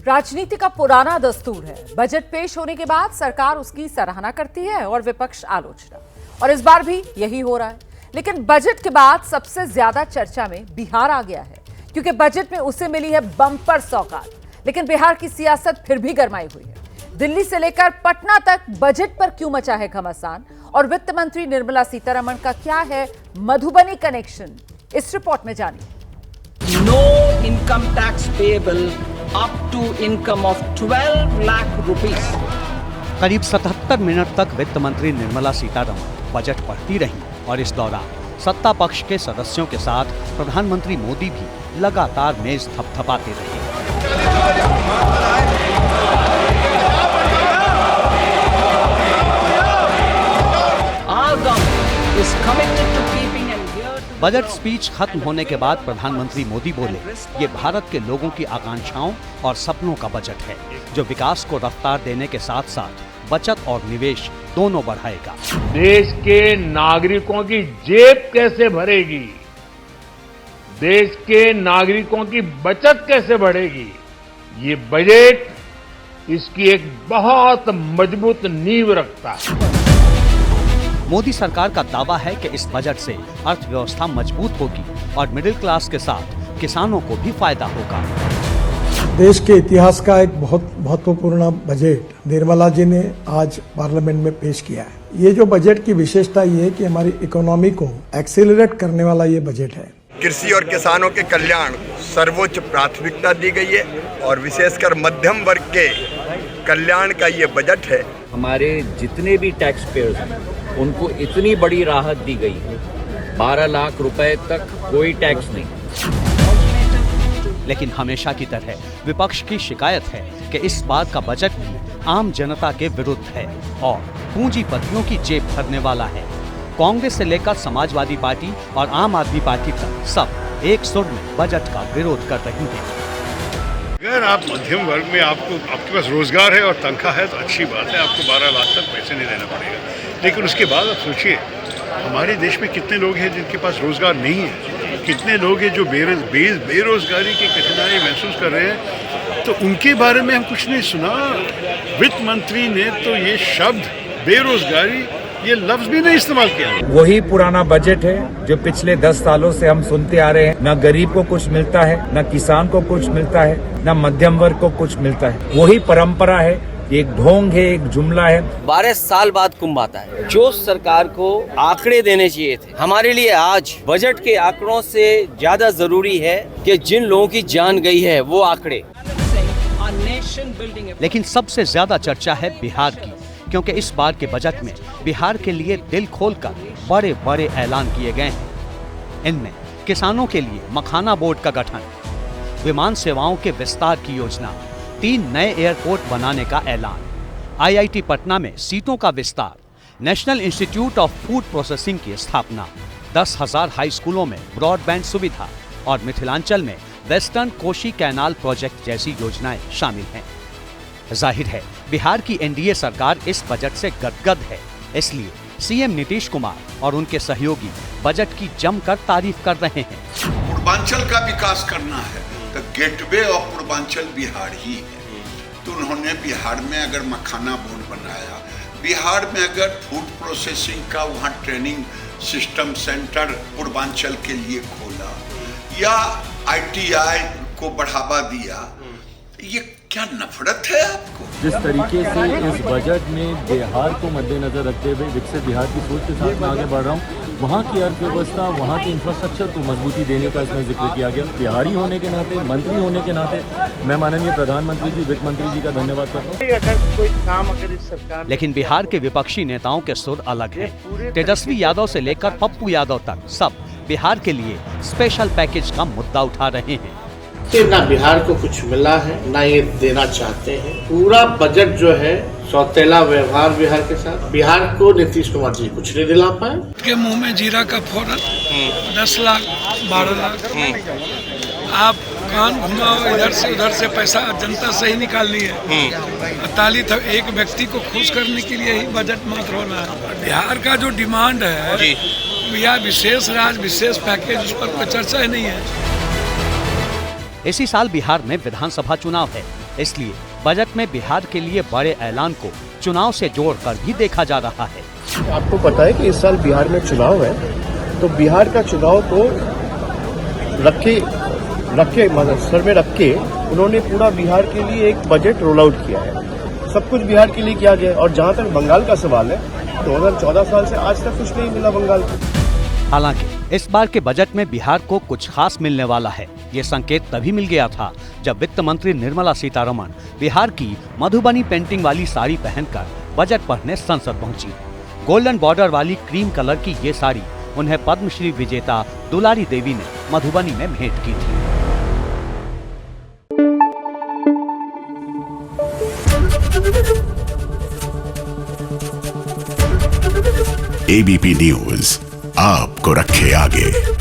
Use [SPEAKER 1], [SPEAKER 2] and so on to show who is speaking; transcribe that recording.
[SPEAKER 1] राजनीति का पुराना दस्तूर है। बजट पेश होने के बाद सरकार उसकी सराहना करती है और विपक्ष आलोचना, और इस बार भी यही हो रहा है। लेकिन बजट के बाद सबसे ज्यादा चर्चा में बिहार आ गया है, क्योंकि बजट में उसे मिली है बम्पर सौगात। लेकिन बिहार की सियासत फिर भी गरमाई हुई है। दिल्ली से लेकर पटना तक बजट पर क्यों मचा है घमासान, और वित्त मंत्री निर्मला सीतारमण का क्या है मधुबनी कनेक्शन, इस रिपोर्ट में जानिए।
[SPEAKER 2] No income tax payable up to income of 12 lakh rupees.
[SPEAKER 3] करीब 77 मिनट तक वित्त मंत्री निर्मला सीतारमण बजट पढ़ती रहीं और इस दौरान सत्ता पक्ष के सदस्यों के साथ प्रधानमंत्री मोदी भी लगातार मेज थपथपाते रहे। बजट स्पीच खत्म होने के बाद प्रधानमंत्री मोदी बोले, ये भारत के लोगों की आकांक्षाओं और सपनों का बजट है, जो विकास को रफ्तार देने के साथ साथ बचत और निवेश दोनों बढ़ाएगा।
[SPEAKER 4] देश के नागरिकों की जेब कैसे भरेगी, देश के नागरिकों की बचत कैसे बढ़ेगी, ये बजट इसकी एक बहुत मजबूत नींव रखता है।
[SPEAKER 3] मोदी सरकार का दावा है कि इस बजट से अर्थव्यवस्था मजबूत होगी और मिडिल क्लास के साथ किसानों को भी फायदा होगा।
[SPEAKER 5] देश के इतिहास का एक बहुत महत्वपूर्ण बजट निर्मला जी ने आज पार्लियामेंट में पेश किया है। ये जो बजट की विशेषता ये है कि हमारी इकोनॉमी को एक्सेलरेट करने वाला ये बजट है।
[SPEAKER 6] कृषि और किसानों के कल्याण सर्वोच्च प्राथमिकता दी गई है और विशेषकर मध्यम वर्ग के कल्याण का ये बजट है।
[SPEAKER 7] हमारे जितने भी टैक्स पेयर्स हैं उनको इतनी बड़ी राहत दी गई है, 12 लाख रुपए तक कोई टैक्स नहीं।
[SPEAKER 3] लेकिन हमेशा की तरह विपक्ष की शिकायत है कि इस बार का बजट भी आम जनता के विरुद्ध है और पूंजीपतियों की जेब भरने वाला है। कांग्रेस से लेकर समाजवादी पार्टी और आम आदमी पार्टी तक सब एक सुर में बजट का विरोध कर रही हैं।
[SPEAKER 8] अगर आप मध्यम वर्ग में आपके पास रोजगार है और तनख्वाह है तो अच्छी बात है, आपको 12 लाख तक पैसे नहीं देना पड़ेगा। लेकिन उसके बाद आप सोचिए, हमारे देश में कितने लोग हैं जिनके पास रोजगार नहीं है, कितने लोग हैं जो बेरोजगारी की कठिनाई महसूस कर रहे हैं, तो उनके बारे में हम कुछ नहीं सुना। वित्त मंत्री ने तो ये शब्द बेरोजगारी ये लफ्ज भी नहीं इस्तेमाल किया।
[SPEAKER 9] वही पुराना बजट है जो पिछले 10 सालों से हम सुनते आ रहे हैं। न गरीब को कुछ मिलता है, न किसान को कुछ मिलता है, न मध्यम वर्ग को कुछ मिलता है। वही परंपरा है, एक ढोंग है, एक जुमला है।
[SPEAKER 10] 12 साल बाद कुंभ आता है। जो सरकार को आंकड़े देने चाहिए थे, हमारे लिए आज बजट के आंकड़ों से ज्यादा जरूरी है कि जिन लोगों की जान गई है वो आंकड़े।
[SPEAKER 3] लेकिन सबसे ज्यादा चर्चा है बिहार की, क्योंकि इस बार के बजट में बिहार के लिए दिल खोलकर बड़े बड़े ऐलान किए गए हैं। इनमें किसानों के लिए मखाना बोर्ड का गठन, विमान सेवाओं के विस्तार की योजना, 3 नए एयरपोर्ट बनाने का ऐलान, IIT पटना में सीटों का विस्तार, national institute of food processing की स्थापना, 10,000 हाई स्कूलों में ब्रॉडबैंड सुविधा और मिथिलांचल में वेस्टर्न कोशी कैनाल प्रोजेक्ट जैसी योजनाएं शामिल हैं। जाहिर है बिहार की NDA सरकार इस बजट से गदगद है, इसलिए CM नीतीश कुमार और उनके सहयोगी बजट की जमकर तारीफ कर रहे हैं।
[SPEAKER 11] पूर्वांचल का विकास करना है तो गेटवे ऑफ पूर्वांचल बिहार ही है। तो उन्होंने बिहार में अगर मखाना बोर्ड बनाया, बिहार में अगर फूड प्रोसेसिंग का वहाँ ट्रेनिंग सिस्टम सेंटर पूर्वांचल के लिए खोला या ITI को बढ़ावा दिया, ये क्या नफरत है आपको?
[SPEAKER 12] जिस तरीके से इस बजट में बिहार को मद्देनजर रखते हुए विकसित बिहार की सोच के साथ मैं आगे बढ़ रहा हूँ, वहाँ की अर्थव्यवस्था, वहाँ के इंफ्रास्ट्रक्चर को मजबूती देने का इसमें जिक्र किया गया। बिहारी होने के नाते, मंत्री होने के नाते मैं माननीय प्रधानमंत्री जी, वित्त मंत्री जी का धन्यवाद करता हूँ।
[SPEAKER 3] लेकिन बिहार के विपक्षी नेताओं के सुर अलग हैं। तेजस्वी यादव से लेकर पप्पू यादव तक सब बिहार के लिए स्पेशल पैकेज का मुद्दा उठा रहे हैं।
[SPEAKER 13] कि ना बिहार को कुछ मिला है, ना ये देना चाहते हैं। पूरा बजट जो है सौतेला व्यवहार बिहार के साथ। बिहार को नीतीश कुमार जी कुछ नहीं दिला पाए।
[SPEAKER 14] के मुंह में जीरा का फोरन, 10 लाख 12 लाख। आप कान घुमाओ, इधर से उधर से पैसा जनता से ही निकालनी है। ताली तो एक व्यक्ति को खुश करने के लिए ही बजट मात्र होना है। बिहार का जो डिमांड है या विशेष राज्य विशेष पैकेज, उस पर कोई चर्चा ही नहीं है।
[SPEAKER 3] इसी साल बिहार में विधानसभा चुनाव है इसलिए बजट में बिहार के लिए बड़े ऐलान को चुनाव से जोड़कर भी देखा जा रहा है।
[SPEAKER 15] आपको पता है कि इस साल बिहार में चुनाव है, तो बिहार का चुनाव को रखे सर में रख के उन्होंने पूरा बिहार के लिए एक बजट रोल आउट किया है। सब कुछ बिहार के लिए किया गया। और जहां तक बंगाल का सवाल है, 2014 साल से आज तक कुछ नहीं मिला बंगाल को।
[SPEAKER 3] हालांकि इस बार के बजट में बिहार को कुछ खास मिलने वाला है। ये संकेत तभी मिल गया था जब वित्त मंत्री निर्मला सीतारमण बिहार की मधुबनी पेंटिंग वाली साड़ी पहनकर बजट पढ़ने संसद पहुंची। गोल्डन बॉर्डर वाली क्रीम कलर की ये साड़ी उन्हें पद्मश्री विजेता दुलारी देवी ने मधुबनी में भेंट की थी।
[SPEAKER 16] ABP न्यूज आपको रखे आगे।